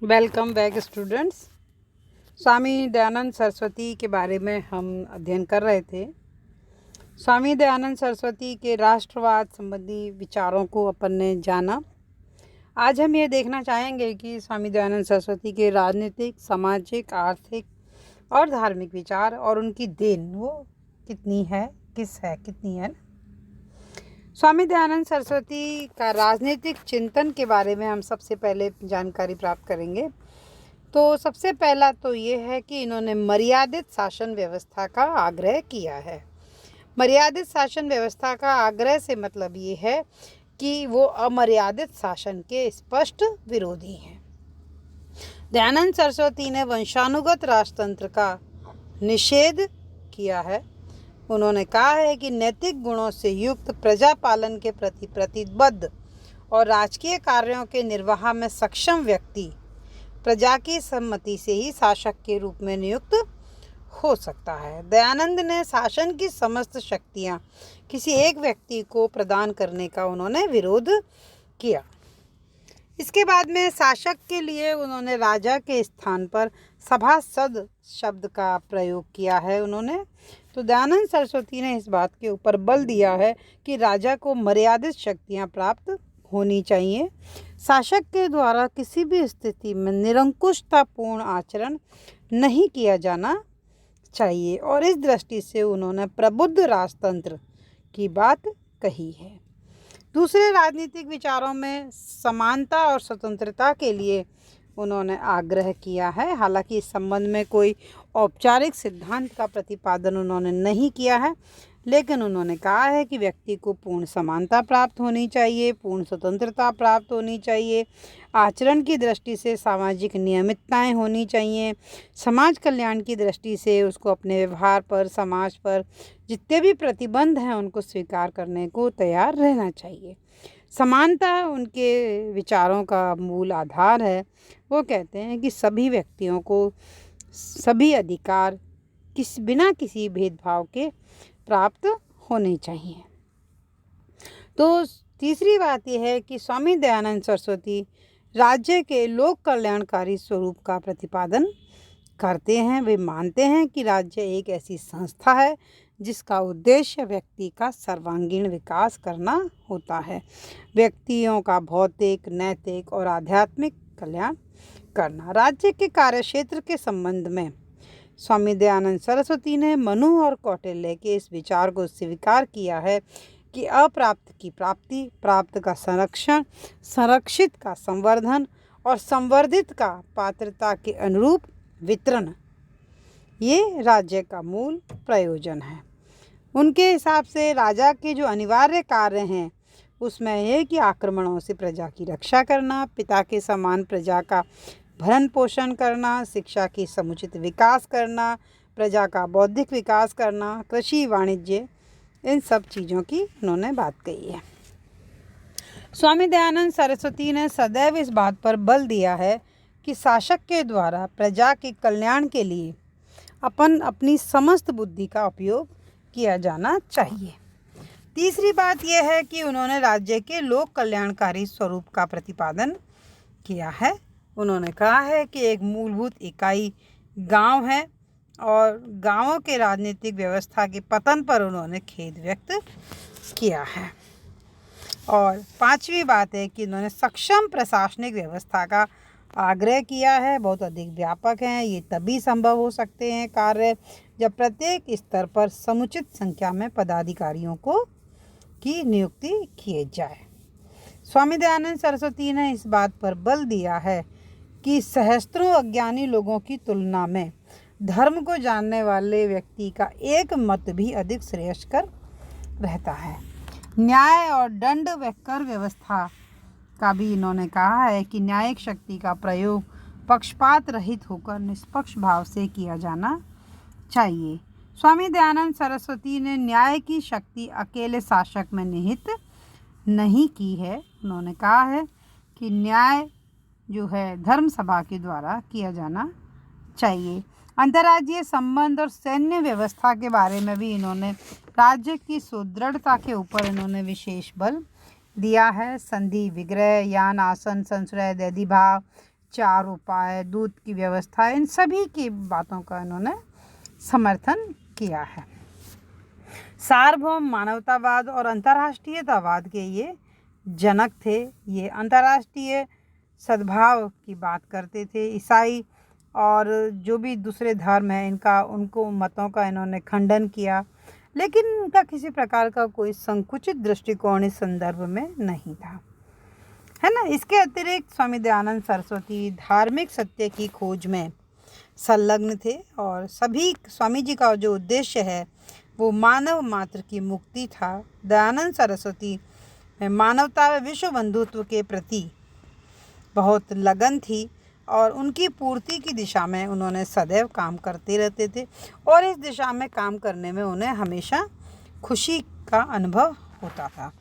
Welcome back students. Swami Dayanand Saraswati के बारे में हम अध्ययन कर रहे थे। स्वामी दयानंद सरस्वती के राष्ट्रवाद संबंधी विचारों को अपन ने जाना। आज हम ये देखना चाहेंगे कि स्वामी दयानंद सरस्वती के राजनीतिक, सामाजिक, आर्थिक और धार्मिक विचार और उनकी देन वो कितनी है, कितनी है। स्वामी दयानंद सरस्वती का राजनीतिक चिंतन के बारे में हम सबसे पहले जानकारी प्राप्त करेंगे। तो सबसे पहला तो ये है कि इन्होंने मर्यादित शासन व्यवस्था का आग्रह किया है। मर्यादित शासन व्यवस्था का आग्रह से मतलब ये है कि वो अमर्यादित शासन के स्पष्ट विरोधी हैं। दयानंद सरस्वती ने वंशानुगत राजतंत्र का निषेध किया है। उन्होंने कहा है कि नैतिक गुणों से युक्त प्रजा पालन के प्रति प्रतिबद्ध और राजकीय कार्यों के निर्वाह में सक्षम व्यक्ति प्रजा की सम्मति से ही शासक के रूप में नियुक्त हो सकता है। दयानंद ने शासन की समस्त शक्तियां किसी एक व्यक्ति को प्रदान करने का उन्होंने विरोध किया। इसके बाद में शासक के लिए उन्होंने राजा के स्थान पर सभासद शब्द का प्रयोग किया है। तो दयानंद सरस्वती ने इस बात के ऊपर बल दिया है कि राजा को मर्यादित शक्तियां प्राप्त होनी चाहिए। शासक के द्वारा किसी भी स्थिति में निरंकुशतापूर्ण आचरण नहीं किया जाना चाहिए और इस दृष्टि से उन्होंने प्रबुद्ध राजतंत्र की बात कही है। दूसरे राजनीतिक विचारों में समानता और स्वतंत्रता के लिए उन्होंने आग्रह किया है। हालांकि इस संबंध में कोई औपचारिक सिद्धांत का प्रतिपादन उन्होंने नहीं किया है, लेकिन उन्होंने कहा है कि व्यक्ति को पूर्ण समानता प्राप्त होनी चाहिए, पूर्ण स्वतंत्रता प्राप्त होनी चाहिए, आचरण की दृष्टि से सामाजिक नियमितताएं होनी चाहिए, समाज कल्याण की दृष्टि से उसको अपने व्यवहार पर, समाज पर जितने भी प्रतिबंध हैं उनको स्वीकार करने को तैयार रहना चाहिए। समानता उनके विचारों का मूल आधार है। वो कहते हैं कि सभी व्यक्तियों को सभी अधिकार बिना किसी भेदभाव के प्राप्त होने चाहिए। तो तीसरी बात यह है कि स्वामी दयानंद सरस्वती राज्य के लोक कल्याणकारी स्वरूप का प्रतिपादन करते हैं। वे मानते हैं कि राज्य एक ऐसी संस्था है जिसका उद्देश्य व्यक्ति का सर्वांगीण विकास करना होता है, व्यक्तियों का भौतिक, नैतिक और आध्यात्मिक कल्याण करना। राज्य के कार्यक्षेत्र के संबंध में स्वामी दयानंद सरस्वती ने मनु और कौटिल्य के इस विचार को स्वीकार किया है कि अप्राप्त की प्राप्ति, प्राप्त का संरक्षण, संरक्षित का संवर्धन और संवर्धित का पात्रता के अनुरूप वितरण ये राज्य का मूल प्रयोजन है। उनके हिसाब से राजा के जो अनिवार्य कार्य हैं उसमें यह कि आक्रमणों से प्रजा की रक्षा करना, पिता के समान प्रजा का भरण पोषण करना, शिक्षा की समुचित विकास करना, प्रजा का बौद्धिक विकास करना, कृषि, वाणिज्य, इन सब चीज़ों की उन्होंने बात कही है। स्वामी दयानंद सरस्वती ने सदैव इस बात पर बल दिया है कि शासक के द्वारा प्रजा के कल्याण के लिए अपनी समस्त बुद्धि का उपयोग किया जाना चाहिए। तीसरी बात यह है कि उन्होंने राज्य के लोक कल्याणकारी स्वरूप का प्रतिपादन किया है। उन्होंने कहा है कि एक मूलभूत इकाई गांव है और गांवों के राजनीतिक व्यवस्था के पतन पर उन्होंने खेद व्यक्त किया है। और पांचवी बात है कि उन्होंने सक्षम प्रशासनिक व्यवस्था का आग्रह किया है। बहुत अधिक व्यापक हैं, ये तभी संभव हो सकते हैं कार्य जब प्रत्येक स्तर पर समुचित संख्या में पदाधिकारियों की नियुक्ति किए जाए। स्वामी दयानंद सरस्वती ने इस बात पर बल दिया है कि सहस्त्रों अज्ञानी लोगों की तुलना में धर्म को जानने वाले व्यक्ति का एक मत भी अधिक श्रेयस्कर रहता है। न्याय और दंड कर व्यवस्था का भी इन्होंने कहा है कि न्यायिक शक्ति का प्रयोग पक्षपात रहित होकर निष्पक्ष भाव से किया जाना चाहिए। स्वामी दयानंद सरस्वती ने न्याय की शक्ति अकेले शासक में निहित नहीं की है। उन्होंने कहा है कि न्याय जो है धर्म सभा के द्वारा किया जाना चाहिए। अंतर्राज्यीय संबंध और सैन्य व्यवस्था के बारे में भी इन्होंने राज्य की सुदृढ़ता के ऊपर इन्होंने विशेष बल दिया है। संधि, विग्रह, यान, आसन, संश्रय, दैधिभाव, चार उपाय, दूध की व्यवस्था, इन सभी की बातों का इन्होंने समर्थन किया है। सार्वभौम मानवतावाद और अंतर्राष्ट्रीयतावाद के ये जनक थे। ये अंतर्राष्ट्रीय सद्भाव की बात करते थे। ईसाई और जो भी दूसरे धर्म हैं उनको मतों का इन्होंने खंडन किया, लेकिन उनका किसी प्रकार का कोई संकुचित दृष्टिकोण इस संदर्भ में नहीं था, है ना। इसके अतिरिक्त स्वामी दयानंद सरस्वती धार्मिक सत्य की खोज में संलग्न थे और सभी स्वामी जी का जो उद्देश्य है वो मानव मात्र की मुक्ति था। दयानंद सरस्वती में मानवता व विश्व बंधुत्व के प्रति बहुत लगन थी और उनकी पूर्ति की दिशा में उन्होंने सदैव काम करते रहते थे और इस दिशा में काम करने में उन्हें हमेशा खुशी का अनुभव होता था।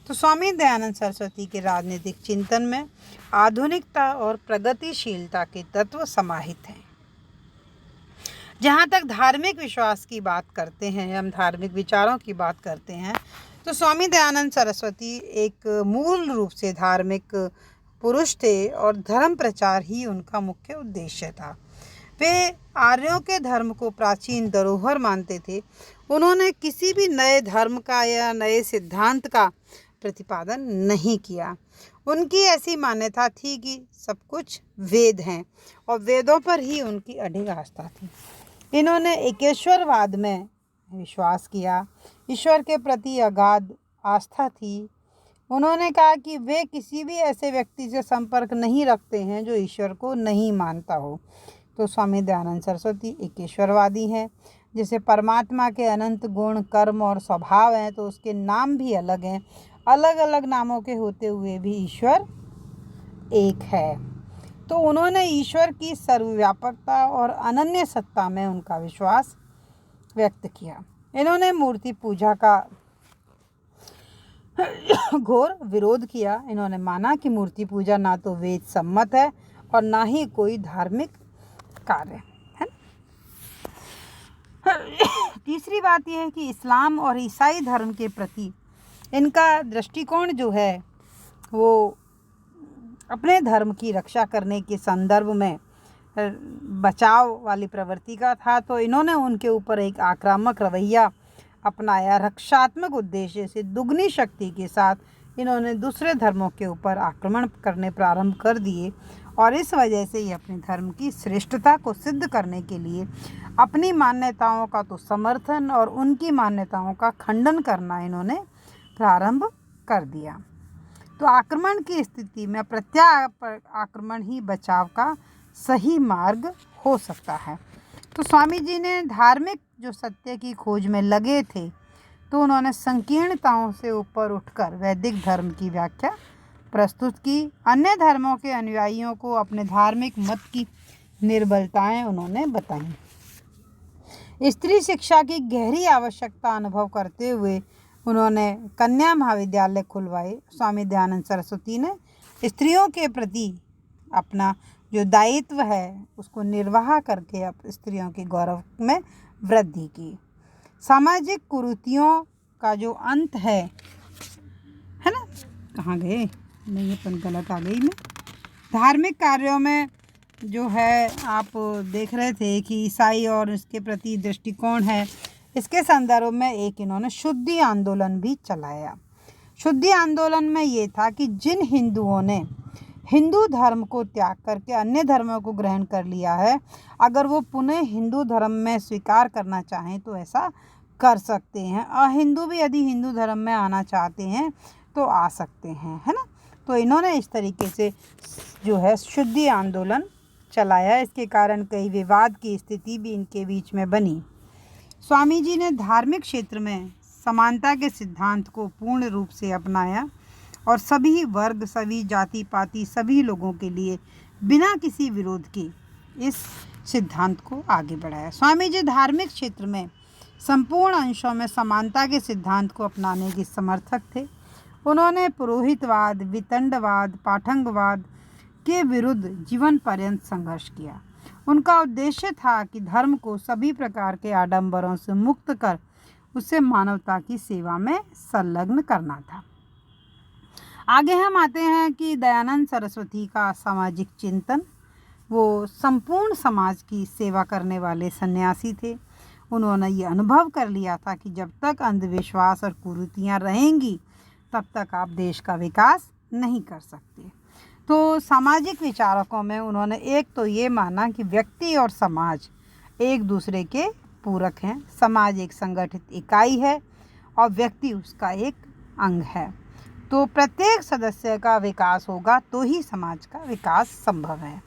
तो स्वामी दयानंद सरस्वती के राजनीतिक चिंतन में आधुनिकता और प्रगतिशीलता के तत्व समाहित हैं। जहाँ तक धार्मिक विश्वास की बात करते हैं, हम धार्मिक विचारों की बात करते हैं, तो स्वामी दयानंद सरस्वती एक मूल रूप से धार्मिक पुरुष थे और धर्म प्रचार ही उनका मुख्य उद्देश्य था। वे आर्यों के धर्म को प्राचीन धरोहर मानते थे। उन्होंने किसी भी नए धर्म का या नए सिद्धांत का प्रतिपादन नहीं किया। उनकी ऐसी मान्यता थी कि सब कुछ वेद हैं और वेदों पर ही उनकी अडिग आस्था थी। इन्होंने एकेश्वरवाद में विश्वास किया। ईश्वर के प्रति अगाध आस्था थी। उन्होंने कहा कि वे किसी भी ऐसे व्यक्ति से संपर्क नहीं रखते हैं जो ईश्वर को नहीं मानता हो। तो स्वामी दयानंद सरस्वती एकेश्वरवादी हैं। जैसे परमात्मा के अनंत गुण, कर्म और स्वभाव हैं, तो उसके नाम भी अलग हैं। अलग अलग नामों के होते हुए भी ईश्वर एक है। तो उन्होंने ईश्वर की सर्वव्यापकता और अनन्य सत्ता में उनका विश्वास व्यक्त किया। इन्होंने मूर्ति पूजा का घोर विरोध किया। इन्होंने माना कि मूर्ति पूजा ना तो वेद सम्मत है और ना ही कोई धार्मिक कार्य है। तीसरी बात यह है कि इस्लाम और ईसाई धर्म के प्रति इनका दृष्टिकोण जो है वो अपने धर्म की रक्षा करने के संदर्भ में बचाव वाली प्रवृत्ति का था। तो इन्होंने उनके ऊपर एक आक्रामक रवैया अपनाया। रक्षात्मक उद्देश्य से दुगनी शक्ति के साथ इन्होंने दूसरे धर्मों के ऊपर आक्रमण करने प्रारंभ कर दिए और इस वजह से ये अपने धर्म की श्रेष्ठता को सिद्ध करने के लिए अपनी मान्यताओं का तो समर्थन और उनकी मान्यताओं का खंडन करना इन्होंने प्रारंभ कर दिया। तो आक्रमण की स्थिति में आक्रमण ही बचाव का सही मार्ग हो सकता है। तो स्वामी जी ने धार्मिक जो सत्य की खोज में लगे थे, तो उन्होंने संकीर्णताओं से ऊपर उठकर वैदिक धर्म की व्याख्या प्रस्तुत की। अन्य धर्मों के अनुयायियों को अपने धार्मिक मत की निर्बलताएं उन्होंने बताई। स्त्री शिक्षा की गहरी आवश्यकता अनुभव करते हुए उन्होंने कन्या महाविद्यालय खुलवाए। स्वामी दयानंद सरस्वती ने स्त्रियों के प्रति अपना जो दायित्व है उसको निर्वाह करके अब स्त्रियों के गौरव में वृद्धि की। सामाजिक कुरीतियों का जो अंत है ना, कहाँ गए, नहीं अपन गलत आ गई मैं। धार्मिक कार्यों में जो है आप देख रहे थे कि ईसाई और इसके प्रति दृष्टिकोण है, इसके संदर्भ में एक इन्होंने शुद्धि आंदोलन भी चलाया। शुद्धि आंदोलन में ये था कि जिन हिंदुओं ने हिंदू धर्म को त्याग करके अन्य धर्मों को ग्रहण कर लिया है, अगर वो पुनः हिंदू धर्म में स्वीकार करना चाहें तो ऐसा कर सकते हैं। अहिंदू भी यदि हिंदू धर्म में आना चाहते हैं तो आ सकते हैं, है ना। तो इन्होंने इस तरीके से जो है शुद्धि आंदोलन चलाया। इसके कारण कई विवाद की स्थिति भी इनके बीच में बनी। स्वामी जी ने धार्मिक क्षेत्र में समानता के सिद्धांत को पूर्ण रूप से अपनाया और सभी वर्ग, सभी जाति पाति, सभी लोगों के लिए बिना किसी विरोध के इस सिद्धांत को आगे बढ़ाया। स्वामी जी धार्मिक क्षेत्र में संपूर्ण अंशों में समानता के सिद्धांत को अपनाने के समर्थक थे। उन्होंने पुरोहितवाद, वितंडवाद, पाठंगवाद के विरुद्ध जीवन पर्यंत संघर्ष किया। उनका उद्देश्य था कि धर्म को सभी प्रकार के आडंबरों से मुक्त कर उसे मानवता की सेवा में संलग्न करना था। आगे हम आते हैं कि दयानंद सरस्वती का सामाजिक चिंतन वो संपूर्ण समाज की सेवा करने वाले सन्यासी थे। उन्होंने ये अनुभव कर लिया था कि जब तक अंधविश्वास और कुरीतियाँ रहेंगी तब तक आप देश का विकास नहीं कर सकते। तो सामाजिक विचारकों में उन्होंने एक तो ये माना कि व्यक्ति और समाज एक दूसरे के पूरक हैं। समाज एक संगठित इकाई है और व्यक्ति उसका एक अंग है। तो प्रत्येक सदस्य का विकास होगा तो ही समाज का विकास संभव है।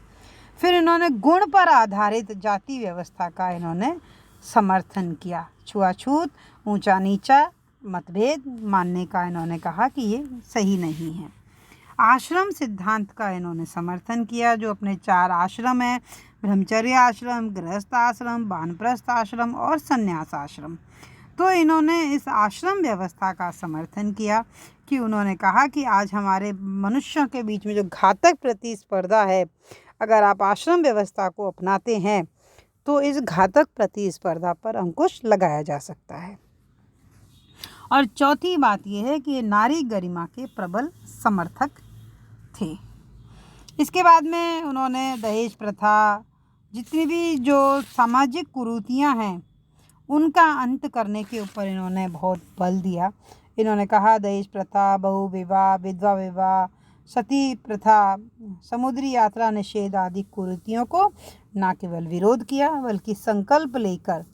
फिर इन्होंने गुण पर आधारित जाति व्यवस्था का इन्होंने समर्थन किया। छुआछूत, ऊंचा नीचा मतभेद मानने का इन्होंने कहा कि ये सही नहीं है। आश्रम सिद्धांत का इन्होंने समर्थन किया। जो अपने 4 आश्रम हैं, ब्रह्मचर्य आश्रम, गृहस्थ आश्रम, वानप्रस्थ आश्रम और संन्यास आश्रम। तो इन्होंने इस आश्रम व्यवस्था का समर्थन किया कि उन्होंने कहा कि आज हमारे मनुष्यों के बीच में जो घातक प्रतिस्पर्धा है, अगर आप आश्रम व्यवस्था को अपनाते हैं तो इस घातक प्रतिस्पर्धा पर अंकुश लगाया जा सकता है। और चौथी बात यह है कि नारी गरिमा के प्रबल समर्थक थे। इसके बाद में उन्होंने दहेज प्रथा, जितनी भी जो सामाजिक कुरीतियाँ हैं उनका अंत करने के ऊपर इन्होंने बहुत बल दिया। इन्होंने कहा दहेज प्रथा, बहु विवाह, विधवा विवाह, सती प्रथा, समुद्री यात्रा निषेध आदि कुरीतियों को न केवल विरोध किया बल्कि संकल्प लेकर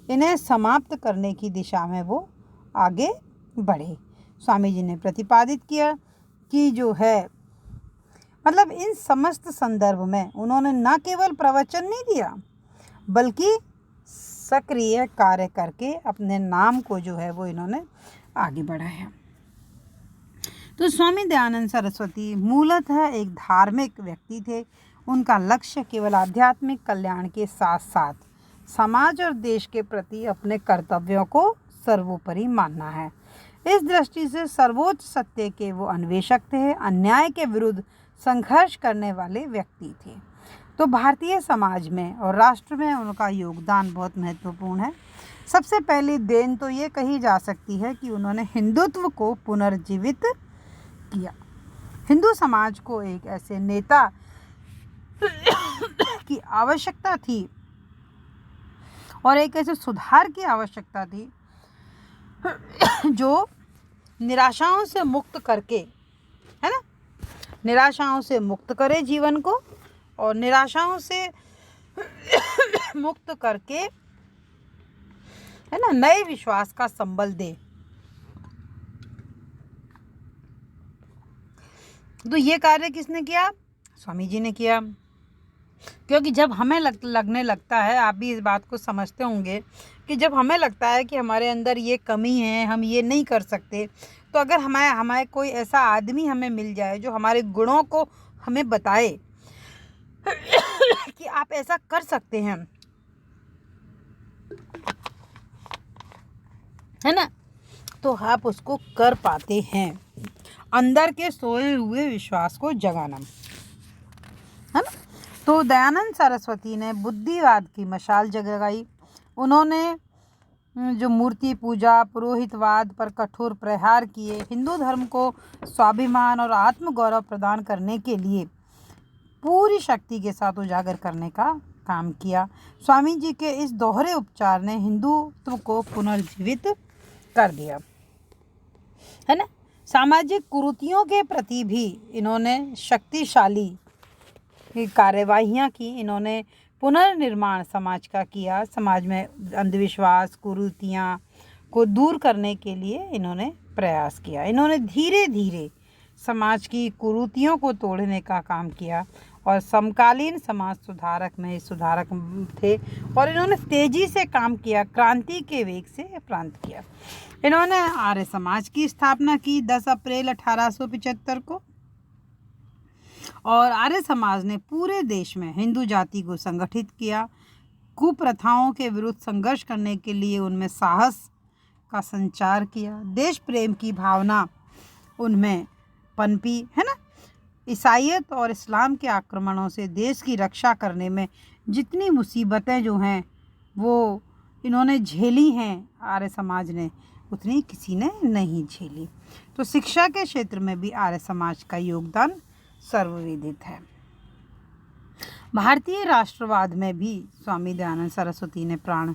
इन्हें समाप्त करने की दिशा में वो आगे बढ़े। स्वामी जी ने प्रतिपादित किया कि जो है मतलब इन समस्त संदर्भ में उन्होंने न केवल प्रवचन नहीं दिया बल्कि सक्रिय कार्य करके अपने नाम को जो है वो इन्होंने आगे बढ़ाया। तो स्वामी दयानंद सरस्वती मूलतः एक धार्मिक व्यक्ति थे। उनका लक्ष्य केवल आध्यात्मिक कल्याण के साथ साथ समाज और देश के प्रति अपने कर्तव्यों को सर्वोपरि मानना है। इस दृष्टि से सर्वोच्च सत्य के वो अन्वेषक थे, अन्याय के विरुद्ध संघर्ष करने वाले व्यक्ति थे। तो भारतीय समाज में और राष्ट्र में उनका योगदान बहुत महत्वपूर्ण है। सबसे पहली देन तो ये कही जा सकती है कि उन्होंने हिंदुत्व को पुनर्जीवित किया। हिंदू समाज को एक ऐसे नेता की आवश्यकता थी और एक ऐसे सुधार की आवश्यकता थी जो निराशाओं से मुक्त करके, है ना, निराशाओं से मुक्त करे जीवन को और निराशाओं से मुक्त करके, है ना, नए विश्वास का संबल दे। तो ये कार्य किसने किया? स्वामी जी ने किया। क्योंकि जब हमें लगने लगता है, आप भी इस बात को समझते होंगे कि जब हमें लगता है कि हमारे अंदर ये कमी है, हम ये नहीं कर सकते, तो अगर हमारे कोई ऐसा आदमी हमें मिल जाए जो हमारे गुणों को हमें बताए कि आप ऐसा कर सकते हैं, है ना, तो आप उसको कर पाते हैं। अंदर के सोए हुए विश्वास को जगाना, है ना। तो दयानंद सरस्वती ने बुद्धिवाद की मशाल जगाई। उन्होंने जो मूर्ति पूजा, पुरोहितवाद पर कठोर प्रहार किए, हिंदू धर्म को स्वाभिमान और आत्मगौरव प्रदान करने के लिए पूरी शक्ति के साथ उजागर करने का काम किया। स्वामी जी के इस दोहरे उपचार ने हिंदुत्व को पुनर्जीवित कर दिया, है ना। सामाजिक कुरीतियों के प्रति भी इन्होंने शक्तिशाली कार्यवाहियाँ की। इन्होंने पुनर्निर्माण समाज का किया। समाज में अंधविश्वास, कुरीतियाँ को दूर करने के लिए इन्होंने प्रयास किया। इन्होंने धीरे धीरे समाज की कुरीतियों को तोड़ने का काम किया और समकालीन समाज सुधारक में सुधारक थे और इन्होंने तेजी से काम किया, क्रांति के वेग से प्रांत किया। इन्होंने आर्य समाज की स्थापना की 10 अप्रैल 1875 को और आर्य समाज ने पूरे देश में हिंदू जाति को संगठित किया। कुप्रथाओं के विरुद्ध संघर्ष करने के लिए उनमें साहस का संचार किया। देश प्रेम की भावना उनमें पनपी, है ना। ईसाईयत और इस्लाम के आक्रमणों से देश की रक्षा करने में जितनी मुसीबतें जो हैं वो इन्होंने झेली हैं आर्य समाज ने, उतनी किसी ने नहीं झेली। तो शिक्षा के क्षेत्र में भी आर्य समाज का योगदान सर्वविदित है। भारतीय राष्ट्रवाद में भी स्वामी दयानंद सरस्वती ने प्राण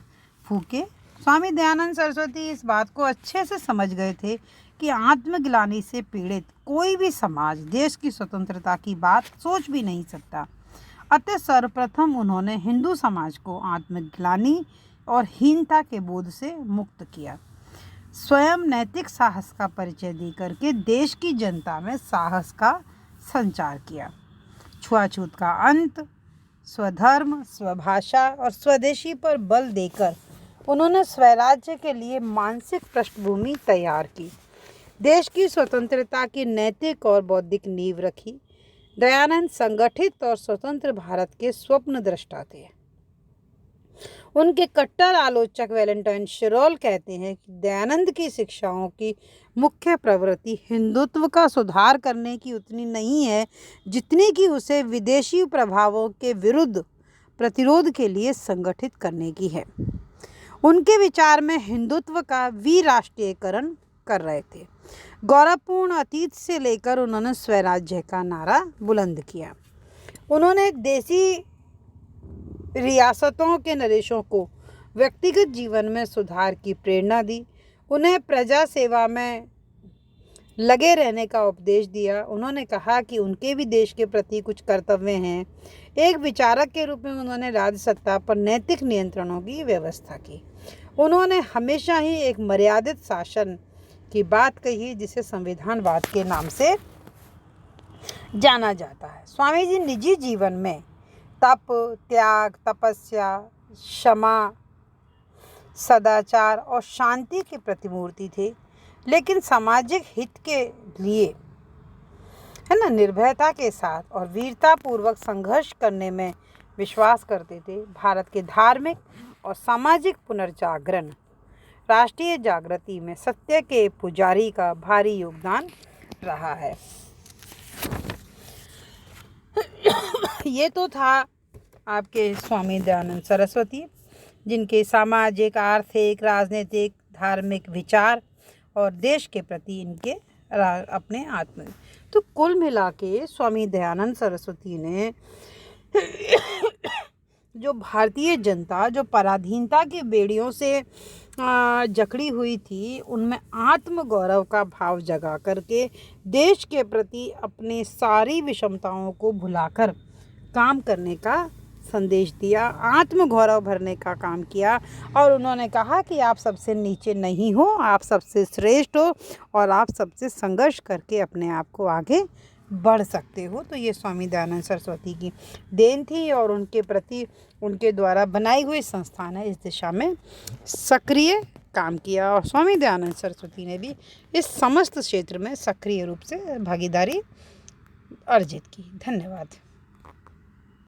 फूके। स्वामी दयानंद सरस्वती इस बात को अच्छे से समझ गए थे कि आत्मग्लानि से पीड़ित कोई भी समाज देश की स्वतंत्रता की बात सोच भी नहीं सकता। अतः सर्वप्रथम उन्होंने हिंदू समाज को आत्मग्लानि और हीनता के बोध से मुक्त किया। स्वयं नैतिक साहस का परिचय देकर के देश की जनता में साहस का संचार किया। छुआछूत का अंत, स्वधर्म, स्वभाषा और स्वदेशी पर बल देकर उन्होंने स्वराज्य के लिए मानसिक पृष्ठभूमि तैयार की। देश की स्वतंत्रता की नैतिक और बौद्धिक नींव रखी। दयानंद संगठित और स्वतंत्र भारत के स्वप्न दृष्टा थे। उनके कट्टर आलोचक वैलेंटाइन शिरोल कहते हैं कि दयानंद की शिक्षाओं की मुख्य प्रवृत्ति हिंदुत्व का सुधार करने की उतनी नहीं है जितनी कि उसे विदेशी प्रभावों के विरुद्ध प्रतिरोध के लिए संगठित करने की है। उनके विचार में हिंदुत्व का विराष्ट्रीयकरण कर रहे थे। गौरवपूर्ण अतीत से लेकर उन्होंने स्वराज्य का नारा बुलंद किया। उन्होंने देसी रियासतों के नरेशों को व्यक्तिगत जीवन में सुधार की प्रेरणा दी। उन्हें प्रजा सेवा में लगे रहने का उपदेश दिया। उन्होंने कहा कि उनके भी देश के प्रति कुछ कर्तव्य हैं। एक विचारक के रूप में उन्होंने राज्य सत्ता पर नैतिक नियंत्रणों की व्यवस्था की। उन्होंने हमेशा ही एक मर्यादित शासन की बात कही जिसे संविधानवाद के नाम से जाना जाता है। स्वामी जी निजी जीवन में तप, त्याग, तपस्या, क्षमा, सदाचार और शांति की प्रतिमूर्ति थे, लेकिन सामाजिक हित के लिए है ना निर्भयता के साथ और वीरता पूर्वक संघर्ष करने में विश्वास करते थे। भारत के धार्मिक और सामाजिक पुनर्जागरण, राष्ट्रीय जागृति में सत्य के पुजारी का भारी योगदान रहा है। ये तो था आपके स्वामी दयानंद सरस्वती, जिनके सामाजिक, आर्थिक, राजनीतिक, धार्मिक विचार और देश के प्रति इनके अपने आत्म। तो कुल मिला के स्वामी दयानंद सरस्वती ने जो भारतीय जनता जो पराधीनता की बेड़ियों से जकड़ी हुई थी, उनमें आत्मगौरव का भाव जगा करके देश के प्रति अपनी सारी विषमताओं को भुलाकर काम करने का संदेश दिया, आत्मगौरव भरने का काम किया। और उन्होंने कहा कि आप सबसे नीचे नहीं हो, आप सबसे श्रेष्ठ हो और आप सबसे संघर्ष करके अपने आप को आगे बढ़ सकते हो। तो ये स्वामी दयानंद सरस्वती की देन थी और उनके प्रति उनके द्वारा बनाई हुई संस्था ने इस दिशा में सक्रिय काम किया और स्वामी दयानंद सरस्वती ने भी इस समस्त क्षेत्र में सक्रिय रूप से भागीदारी अर्जित की। धन्यवाद।